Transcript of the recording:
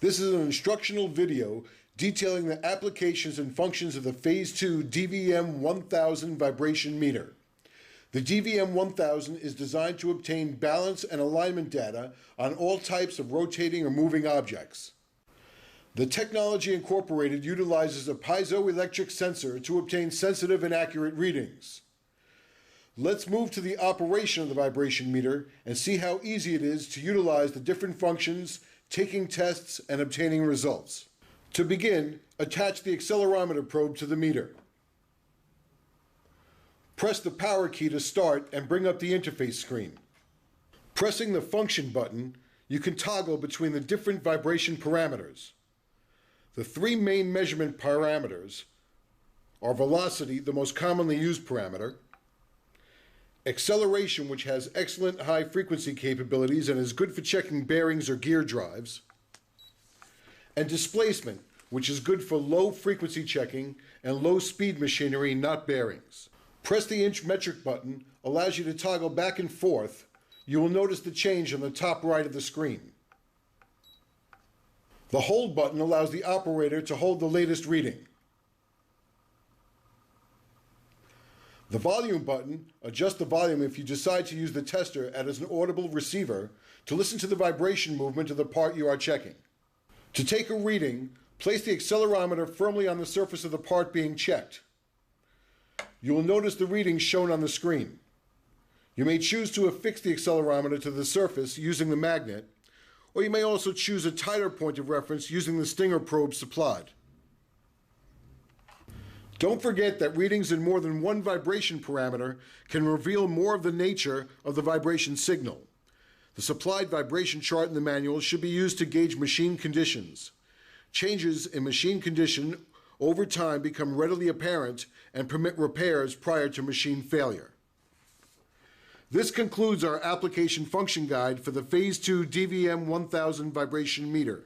This is an instructional video detailing the applications and functions of the Phase 2 DVM-1000 vibration meter. The DVM-1000 is designed to obtain balance and alignment data on all types of rotating or moving objects. The technology incorporated utilizes a piezoelectric sensor to obtain sensitive and accurate readings. Let's move to the operation of the vibration meter and see how easy it is to utilize the different functions, taking tests, and obtaining results. To begin, attach the accelerometer probe to the meter. Press the power key to start and bring up the interface screen. Pressing the function button, you can toggle between the different vibration parameters. The three main measurement parameters are velocity, the most commonly used parameter, acceleration, which has excellent high frequency capabilities and is good for checking bearings or gear drives, and displacement, which is good for low frequency checking and low speed machinery, not bearings. Press the inch metric button allows you to toggle back and forth. You will notice the change on the top right of the screen. The hold button allows the operator to hold the latest reading. The volume button adjusts the volume if you decide to use the tester as an audible receiver to listen to the vibration movement of the part you are checking. To take a reading, place the accelerometer firmly on the surface of the part being checked. You will notice the readings shown on the screen. You may choose to affix the accelerometer to the surface using the magnet, or you may also choose a tighter point of reference using the stinger probe supplied. Don't forget that readings in more than one vibration parameter can reveal more of the nature of the vibration signal. The supplied vibration chart in the manual should be used to gauge machine conditions. Changes in machine condition over time become readily apparent and permit repairs prior to machine failure. This concludes our application function guide for the Phase 2 DVM-1000 vibration meter.